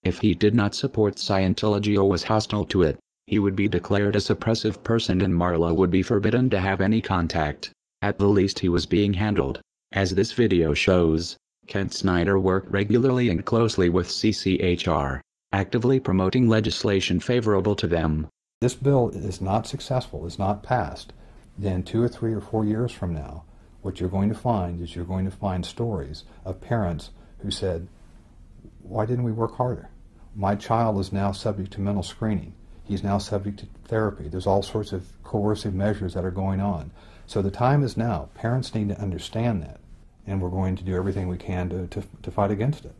If he did not support Scientology or was hostile to it, he would be declared a suppressive person and Marla would be forbidden to have any contact. At the least he was being handled. As this video shows, Kent Snyder worked regularly and closely with CCHR, actively promoting legislation favorable to them. This bill is not successful, is not passed, then 2 or 3 or 4 years from now, what you're going to find is you're going to find stories of parents who said, why didn't we work harder? My child is now subject to mental screening. He's now subject to therapy. There's all sorts of coercive measures that are going on. So the time is now. Parents need to understand that, and we're going to do everything we can to fight against it.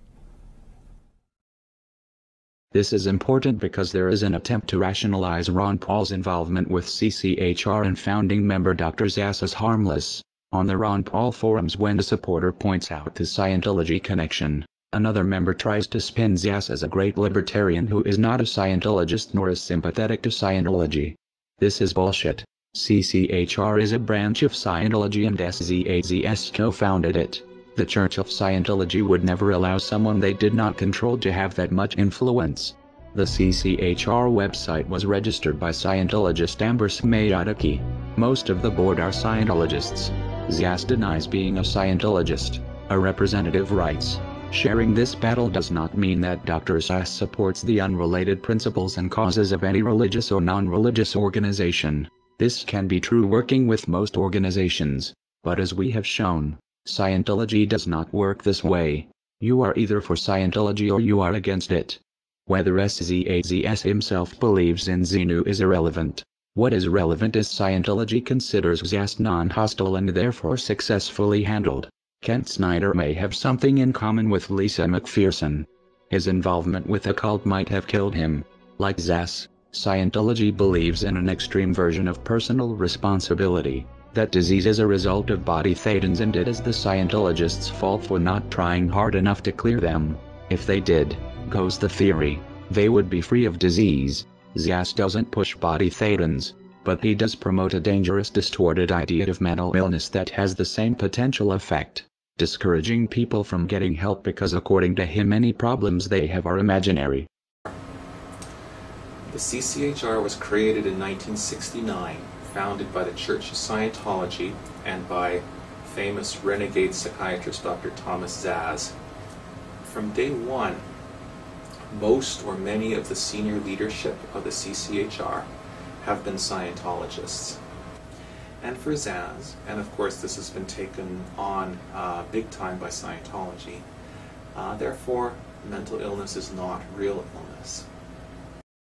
This is important because there is an attempt to rationalize Ron Paul's involvement with CCHR and founding member Dr. Zass as harmless. On the Ron Paul forums, when a supporter points out the Scientology connection, another member tries to spin Zass as a great libertarian who is not a Scientologist nor is sympathetic to Scientology. This is bullshit. CCHR is a branch of Scientology and SZAZS co-founded it. The Church of Scientology would never allow someone they did not control to have that much influence. The CCHR website was registered by Scientologist Amber Smayataki. Most of the board are Scientologists. Zass denies being a Scientologist. A representative writes, sharing this battle does not mean that Dr. Zass supports the unrelated principles and causes of any religious or non-religious organization. This can be true working with most organizations, but as we have shown, Scientology does not work this way. You are either for Scientology or you are against it. Whether SZAZS himself believes in Xenu is irrelevant. What is relevant is Scientology considers Zass non-hostile and therefore successfully handled. Kent Snyder may have something in common with Lisa McPherson. His involvement with a cult might have killed him. Like Zass, Scientology believes in an extreme version of personal responsibility. That disease is a result of body thetans and it is the Scientologists' fault for not trying hard enough to clear them. If they did, goes the theory, they would be free of disease. Zass doesn't push body thetans, but he does promote a dangerous distorted idea of mental illness that has the same potential effect, discouraging people from getting help because according to him any problems they have are imaginary. The CCHR was created in 1969. Founded by the Church of Scientology and by famous renegade psychiatrist Dr. Thomas Zass. From day one, most or many of the senior leadership of the CCHR have been Scientologists. And for Zass, and of course this has been taken on big time by Scientology, therefore mental illness is not real illness.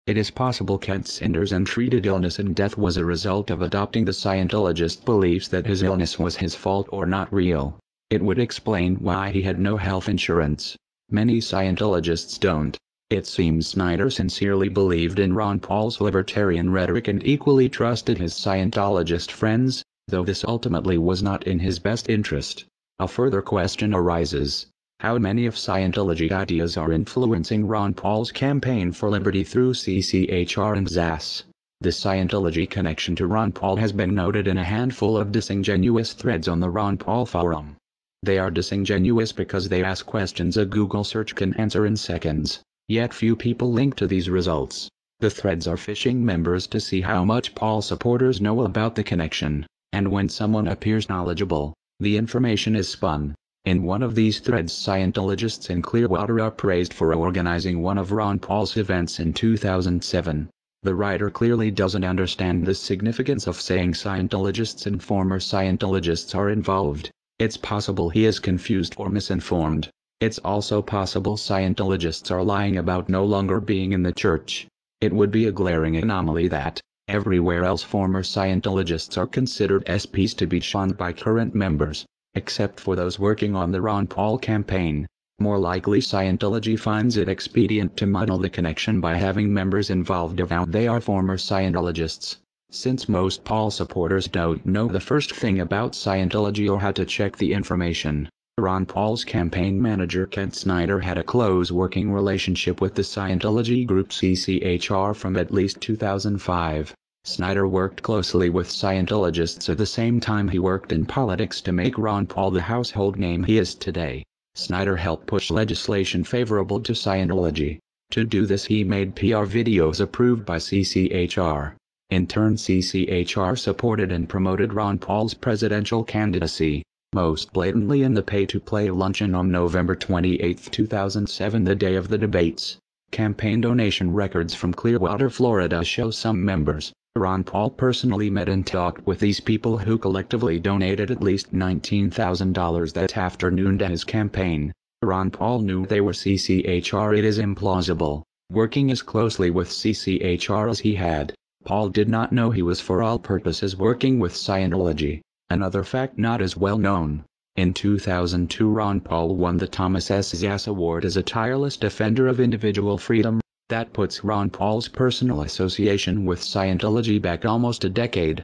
It is possible Kent Snyder's untreated illness and death was a result of adopting the Scientologist beliefs that his illness was his fault or not real. It would explain why he had no health insurance. Many Scientologists don't. It seems Snyder sincerely believed in Ron Paul's libertarian rhetoric and equally trusted his Scientologist friends, though this ultimately was not in his best interest. A further question arises. How many of Scientology ideas are influencing Ron Paul's campaign for liberty through CCHR and Zass? The Scientology connection to Ron Paul has been noted in a handful of disingenuous threads on the Ron Paul forum. They are disingenuous because they ask questions a Google search can answer in seconds, yet few people link to these results. The threads are phishing members to see how much Paul supporters know about the connection, and when someone appears knowledgeable, the information is spun. In one of these threads, Scientologists in Clearwater are praised for organizing one of Ron Paul's events in 2007. The writer clearly doesn't understand the significance of saying Scientologists and former Scientologists are involved. It's possible he is confused or misinformed. It's also possible Scientologists are lying about no longer being in the church. It would be a glaring anomaly that, everywhere else former Scientologists are considered SPs to be shunned by current members. Except for those working on the Ron Paul campaign. More likely Scientology finds it expedient to muddle the connection by having members involved avowed they are former Scientologists. Since most Paul supporters don't know the first thing about Scientology or how to check the information, Ron Paul's campaign manager Kent Snyder had a close working relationship with the Scientology group CCHR from at least 2005. Snyder worked closely with Scientologists at the same time he worked in politics to make Ron Paul the household name he is today. Snyder helped push legislation favorable to Scientology. To do this he made PR videos approved by CCHR. In turn CCHR supported and promoted Ron Paul's presidential candidacy, most blatantly in the pay-to-play luncheon on November 28, 2007, the day of the debates. Campaign donation records from Clearwater, Florida show some members, Ron Paul personally met and talked with these people who collectively donated at least $19,000 that afternoon to his campaign. Ron Paul knew they were CCHR. It is implausible, working as closely with CCHR as he had, Paul did not know he was for all purposes working with Scientology. Another fact not as well known. In 2002 Ron Paul won the Thomas S. Zass Award as a tireless defender of individual freedom. That puts Ron Paul's personal association with Scientology back almost a decade.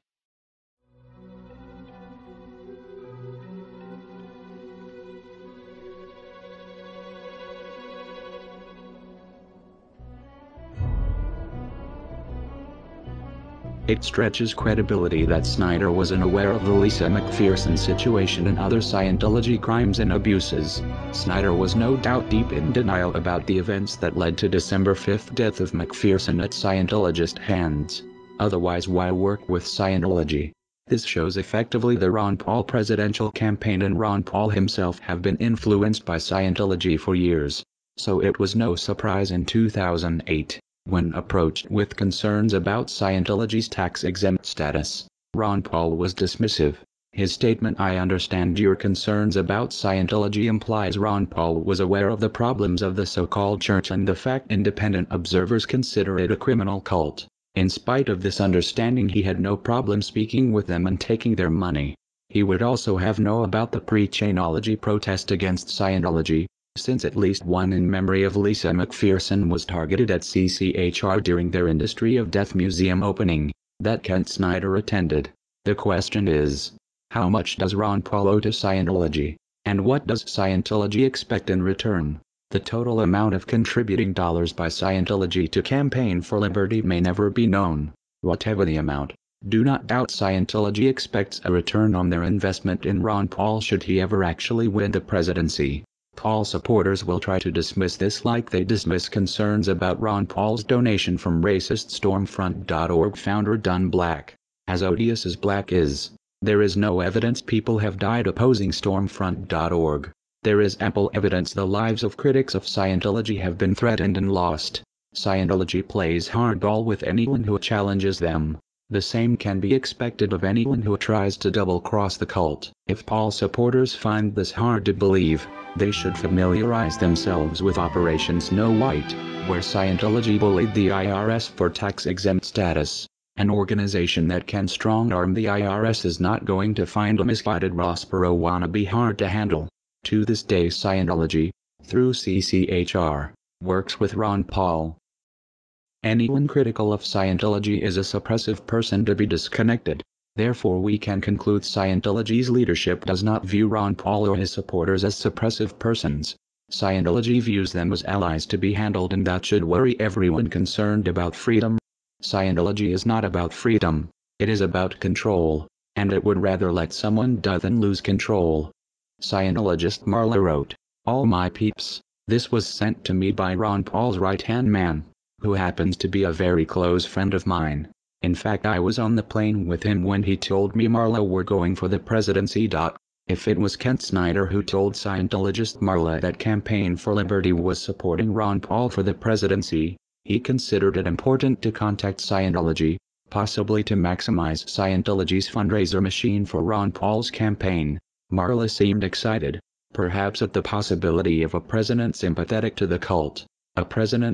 It stretches credibility that Snyder was unaware of the Lisa McPherson situation and other Scientology crimes and abuses. Snyder was no doubt deep in denial about the events that led to December 5th death of McPherson at Scientologist hands. Otherwise, why work with Scientology? This shows effectively the Ron Paul presidential campaign and Ron Paul himself have been influenced by Scientology for years. So it was no surprise in 2008. When approached with concerns about Scientology's tax-exempt status, Ron Paul was dismissive. His statement, "I understand your concerns about Scientology," implies Ron Paul was aware of the problems of the so-called church and the fact independent observers consider it a criminal cult. In spite of this understanding, he had no problem speaking with them and taking their money. He would also have known about the pre-Chainology protest against Scientology, since at least one in memory of Lisa McPherson was targeted at CCHR during their Industry of Death Museum opening, that Kent Snyder attended. The question is, how much does Ron Paul owe to Scientology? And what does Scientology expect in return? The total amount of contributing dollars by Scientology to Campaign for Liberty may never be known. Whatever the amount, do not doubt Scientology expects a return on their investment in Ron Paul should he ever actually win the presidency. Paul supporters will try to dismiss this like they dismiss concerns about Ron Paul's donation from racist Stormfront.org founder Don Black. As odious as Black is, there is no evidence people have died opposing Stormfront.org. There is ample evidence the lives of critics of Scientology have been threatened and lost. Scientology plays hardball with anyone who challenges them. The same can be expected of anyone who tries to double-cross the cult. If Paul supporters find this hard to believe, they should familiarize themselves with Operation Snow White, where Scientology bullied the IRS for tax-exempt status. An organization that can strong-arm the IRS is not going to find a misguided Ross Perot wannabe hard to handle. To this day Scientology, through CCHR, works with Ron Paul. Anyone critical of Scientology is a suppressive person to be disconnected. Therefore we can conclude Scientology's leadership does not view Ron Paul or his supporters as suppressive persons. Scientology views them as allies to be handled, and that should worry everyone concerned about freedom. Scientology is not about freedom, it is about control, and it would rather let someone die than lose control. Scientologist Marla wrote, "All my peeps, this was sent to me by Ron Paul's right-hand man, who happens to be a very close friend of mine. In fact, I was on the plane with him when he told me Marla were going for the presidency. If it was Kent Snyder who told Scientologist Marla that Campaign for Liberty was supporting Ron Paul for the presidency, he considered it important to contact Scientology, possibly to maximize Scientology's fundraiser machine for Ron Paul's campaign." Marla seemed excited, perhaps at the possibility of a president sympathetic to the cult. A president